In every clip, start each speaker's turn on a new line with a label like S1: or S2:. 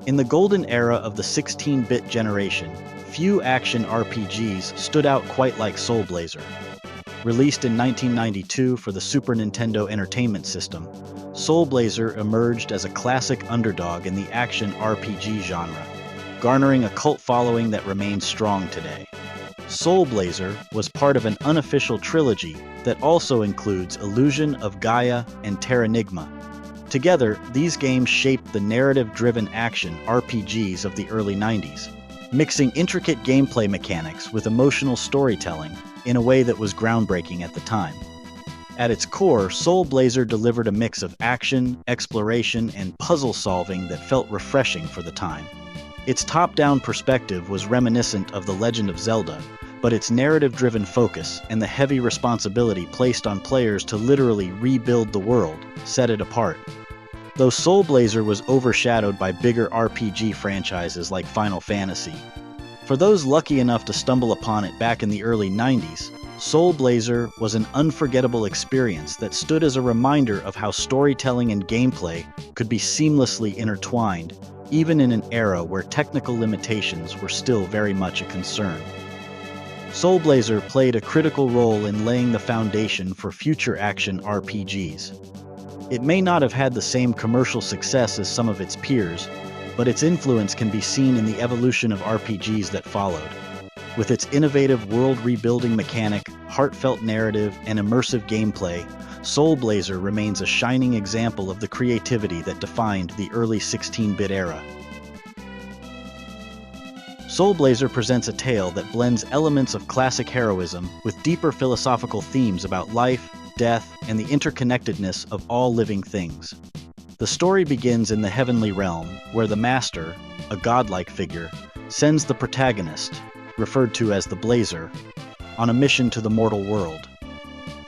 S1: In the golden era of the 16-bit generation, few action RPGs stood out quite like Soul Blazer. Released in 1992 for the Super Nintendo Entertainment System, Soul Blazer emerged as a classic underdog in the action RPG genre, garnering a cult following that remains strong today. Soul Blazer was part of an unofficial trilogy that also includes Illusion of Gaia and Terranigma. Together, these games shaped the narrative-driven action RPGs of the early 90s, mixing intricate gameplay mechanics with emotional storytelling in a way that was groundbreaking at the time. At its core, Soul Blazer delivered a mix of action, exploration, and puzzle solving that felt refreshing for the time. Its top-down perspective was reminiscent of The Legend of Zelda, but its narrative-driven focus and the heavy responsibility placed on players to literally rebuild the world set it apart. Though Soul Blazer was overshadowed by bigger RPG franchises like Final Fantasy, for those lucky enough to stumble upon it back in the early 90s, Soul Blazer was an unforgettable experience that stood as a reminder of how storytelling and gameplay could be seamlessly intertwined, even in an era where technical limitations were still very much a concern. Soul Blazer played a critical role in laying the foundation for future action RPGs. It may not have had the same commercial success as some of its peers, but its influence can be seen in the evolution of RPGs that followed. With its innovative world-rebuilding mechanic, heartfelt narrative, and immersive gameplay, Soul Blazer remains a shining example of the creativity that defined the early 16-bit era. Soul Blazer presents a tale that blends elements of classic heroism with deeper philosophical themes about life, death, and the interconnectedness of all living things. The story begins in the heavenly realm, where the Master, a godlike figure, sends the protagonist, referred to as the Blazer, on a mission to the mortal world.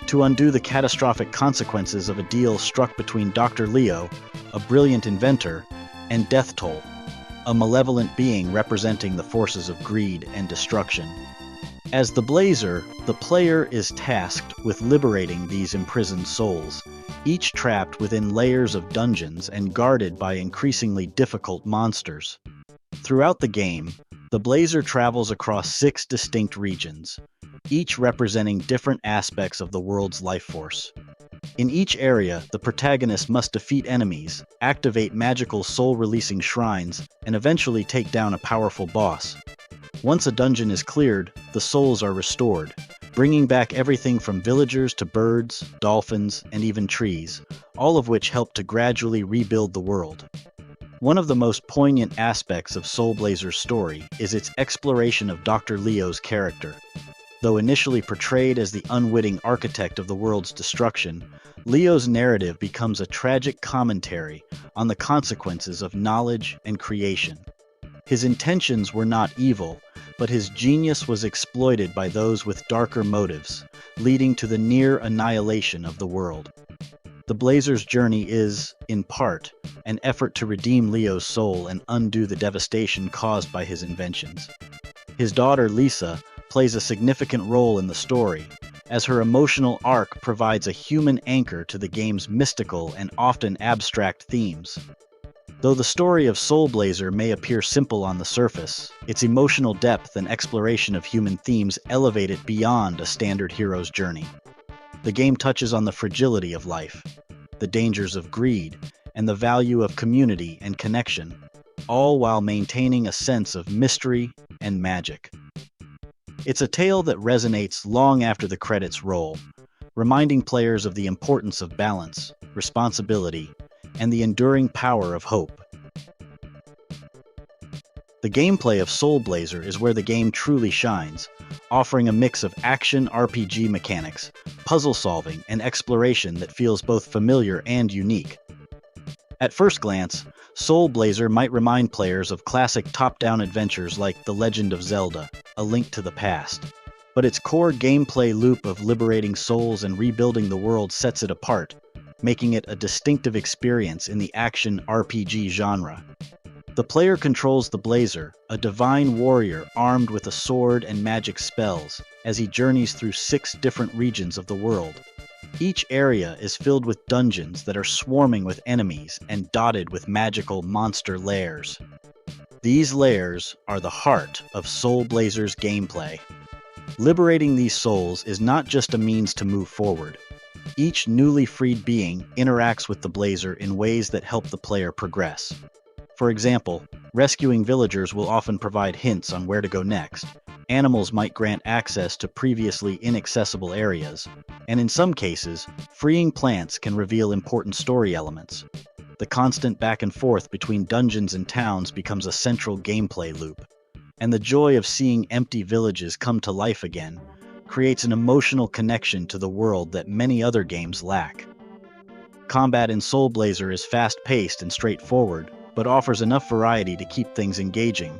S1: To undo the catastrophic consequences of a deal struck between Dr. Leo, a brilliant inventor, and Death Toll, a malevolent being representing the forces of greed and destruction. As the Blazer, the player is tasked with liberating these imprisoned souls, each trapped within layers of dungeons and guarded by increasingly difficult monsters. Throughout the game, the Blazer travels across 6 distinct regions, each representing different aspects of the world's life force. In each area, the protagonist must defeat enemies, activate magical soul-releasing shrines, and eventually take down a powerful boss. Once a dungeon is cleared, the souls are restored, bringing back everything from villagers to birds, dolphins, and even trees, all of which help to gradually rebuild the world. One of the most poignant aspects of Soul Blazer's story is its exploration of Dr. Leo's character. Though initially portrayed as the unwitting architect of the world's destruction, Leo's narrative becomes a tragic commentary on the consequences of knowledge and creation. His intentions were not evil, but his genius was exploited by those with darker motives, leading to the near annihilation of the world. The Blazer's journey is, in part, an effort to redeem Leo's soul and undo the devastation caused by his inventions. His daughter, Lisa, plays a significant role in the story, as her emotional arc provides a human anchor to the game's mystical and often abstract themes. Though the story of Soul Blazer may appear simple on the surface, its emotional depth and exploration of human themes elevate it beyond a standard hero's journey. The game touches on the fragility of life, the dangers of greed, and the value of community and connection, all while maintaining a sense of mystery and magic. It's a tale that resonates long after the credits roll, reminding players of the importance of balance, responsibility, and the enduring power of hope. The gameplay of Soul Blazer is where the game truly shines, offering a mix of action RPG mechanics, puzzle solving, and exploration that feels both familiar and unique. At first glance, Soul Blazer might remind players of classic top-down adventures like The Legend of Zelda, A Link to the Past. But its core gameplay loop of liberating souls and rebuilding the world sets it apart, making it a distinctive experience in the action RPG genre. The player controls the Blazer, a divine warrior armed with a sword and magic spells, as he journeys through 6 different regions of the world. Each area is filled with dungeons that are swarming with enemies and dotted with magical monster lairs. These layers are the heart of Soul Blazer's gameplay. Liberating these souls is not just a means to move forward. Each newly freed being interacts with the Blazer in ways that help the player progress. For example, rescuing villagers will often provide hints on where to go next. Animals might grant access to previously inaccessible areas, and in some cases, freeing plants can reveal important story elements. The constant back and forth between dungeons and towns becomes a central gameplay loop, and the joy of seeing empty villages come to life again creates an emotional connection to the world that many other games lack. Combat in Soul Blazer is fast-paced and straightforward, but offers enough variety to keep things engaging.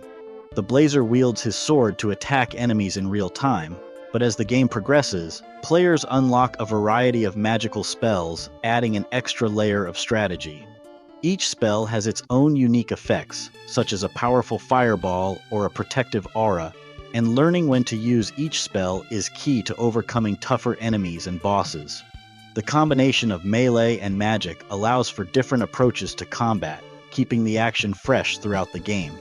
S1: The Blazer wields his sword to attack enemies in real time, but as the game progresses, players unlock a variety of magical spells, adding an extra layer of strategy. Each spell has its own unique effects, such as a powerful fireball or a protective aura, and learning when to use each spell is key to overcoming tougher enemies and bosses. The combination of melee and magic allows for different approaches to combat, keeping the action fresh throughout the game.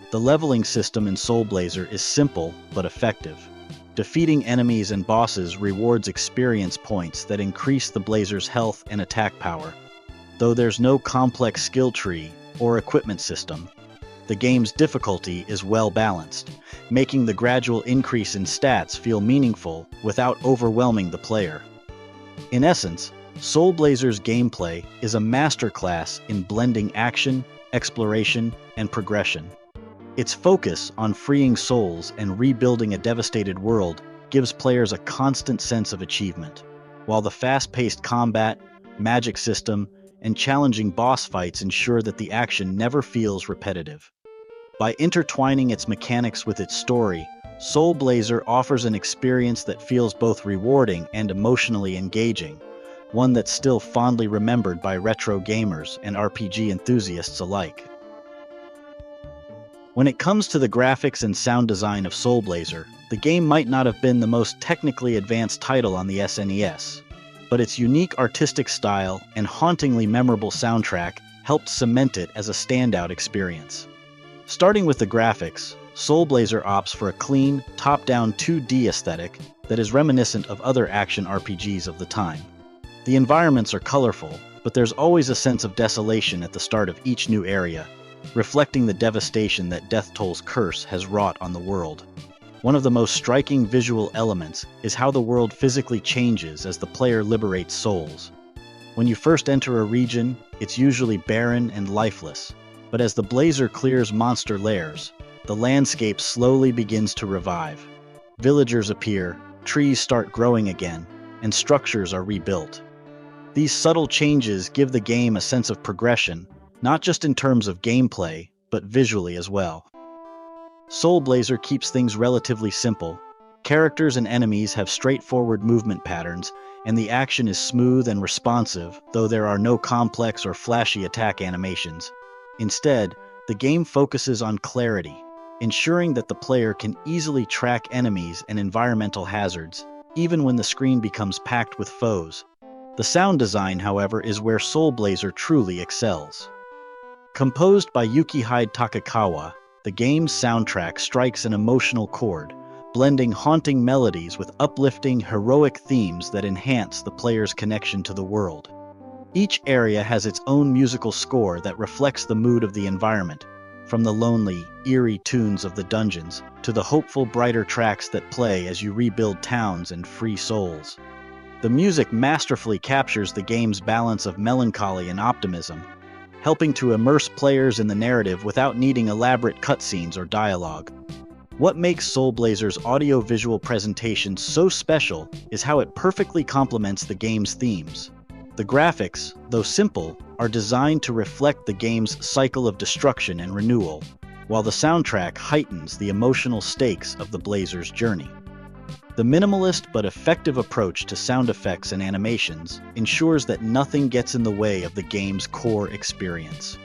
S1: The leveling system in Soul Blazer is simple but effective. Defeating enemies and bosses rewards experience points that increase the Blazer's health and attack power. Though there's no complex skill tree or equipment system, the game's difficulty is well balanced, making the gradual increase in stats feel meaningful without overwhelming the player. In essence, Soul Blazer's gameplay is a masterclass in blending action, exploration, and progression. Its focus on freeing souls and rebuilding a devastated world gives players a constant sense of achievement, while the fast-paced combat, magic system, and challenging boss fights ensure that the action never feels repetitive. By intertwining its mechanics with its story, Soul Blazer offers an experience that feels both rewarding and emotionally engaging, one that's still fondly remembered by retro gamers and RPG enthusiasts alike. When it comes to the graphics and sound design of Soul Blazer, the game might not have been the most technically advanced title on the SNES, but its unique artistic style and hauntingly memorable soundtrack helped cement it as a standout experience. Starting with the graphics, Soul Blazer opts for a clean, top-down 2D aesthetic that is reminiscent of other action RPGs of the time. The environments are colorful, but there's always a sense of desolation at the start of each new area, reflecting the devastation that Death Toll's curse has wrought on the world. One of the most striking visual elements is how the world physically changes as the player liberates souls. When you first enter a region, it's usually barren and lifeless, but as the Blazer clears monster lairs, the landscape slowly begins to revive. Villagers appear, trees start growing again, and structures are rebuilt. These subtle changes give the game a sense of progression, not just in terms of gameplay, but visually as well. Soul Blazer keeps things relatively simple. Characters and enemies have straightforward movement patterns, and the action is smooth and responsive, though there are no complex or flashy attack animations. Instead, the game focuses on clarity, ensuring that the player can easily track enemies and environmental hazards, even when the screen becomes packed with foes. The sound design, however, is where Soul Blazer truly excels. Composed by Yukihide Takakawa, the game's soundtrack strikes an emotional chord, blending haunting melodies with uplifting, heroic themes that enhance the player's connection to the world. Each area has its own musical score that reflects the mood of the environment, from the lonely, eerie tunes of the dungeons to the hopeful, brighter tracks that play as you rebuild towns and free souls. The music masterfully captures the game's balance of melancholy and optimism, helping to immerse players in the narrative without needing elaborate cutscenes or dialogue. What makes Soul Blazer's audio-visual presentation so special is how it perfectly complements the game's themes. The graphics, though simple, are designed to reflect the game's cycle of destruction and renewal, while the soundtrack heightens the emotional stakes of the Blazer's journey. The minimalist but effective approach to sound effects and animations ensures that nothing gets in the way of the game's core experience.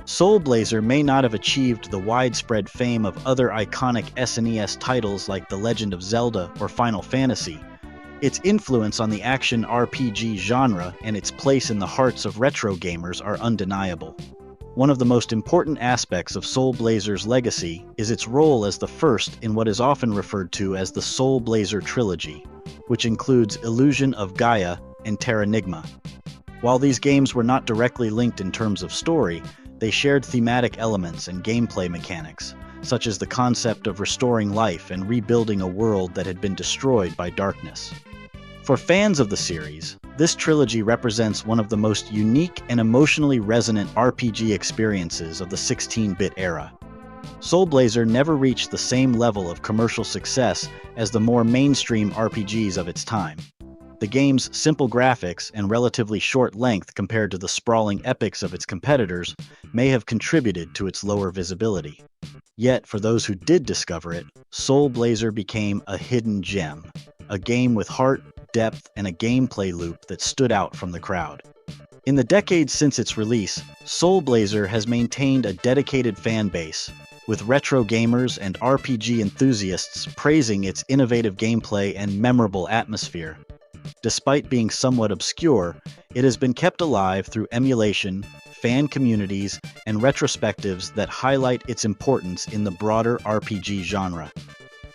S1: Soul Blazer may not have achieved the widespread fame of other iconic SNES titles like The Legend of Zelda or Final Fantasy. Its influence on the action RPG genre and its place in the hearts of retro gamers are undeniable. One of the most important aspects of Soul Blazer's legacy is its role as the first in what is often referred to as the Soul Blazer trilogy, which includes Illusion of Gaia and Terranigma. While these games were not directly linked in terms of story, they shared thematic elements and gameplay mechanics, such as the concept of restoring life and rebuilding a world that had been destroyed by darkness. For fans of the series, this trilogy represents one of the most unique and emotionally resonant RPG experiences of the 16-bit era. Soul Blazer never reached the same level of commercial success as the more mainstream RPGs of its time. The game's simple graphics and relatively short length compared to the sprawling epics of its competitors may have contributed to its lower visibility. Yet, for those who did discover it, Soul Blazer became a hidden gem, a game with heart, depth, and a gameplay loop that stood out from the crowd. In the decades since its release, Soul Blazer has maintained a dedicated fan base, with retro gamers and RPG enthusiasts praising its innovative gameplay and memorable atmosphere. Despite being somewhat obscure, it has been kept alive through emulation, fan communities, and retrospectives that highlight its importance in the broader RPG genre.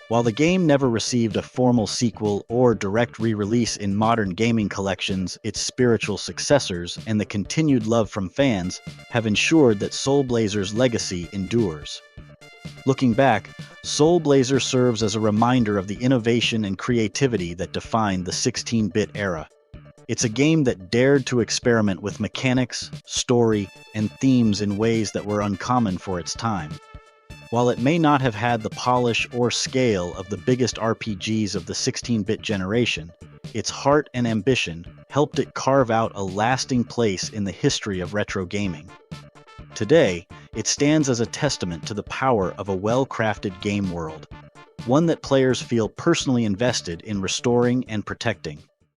S1: While the game never received a formal sequel or direct re-release in modern gaming collections, its spiritual successors and the continued love from fans have ensured that Soul Blazer's legacy endures. Looking back, Soul Blazer serves as a reminder of the innovation and creativity that defined the 16-bit era. It's a game that dared to experiment with mechanics, story, and themes in ways that were uncommon for its time. While it may not have had the polish or scale of the biggest RPGs of the 16-bit generation, its heart and ambition helped it carve out a lasting place in the history of retro gaming. Today, it stands as a testament to the power of a well-crafted game world, one that players feel personally invested in restoring and protecting.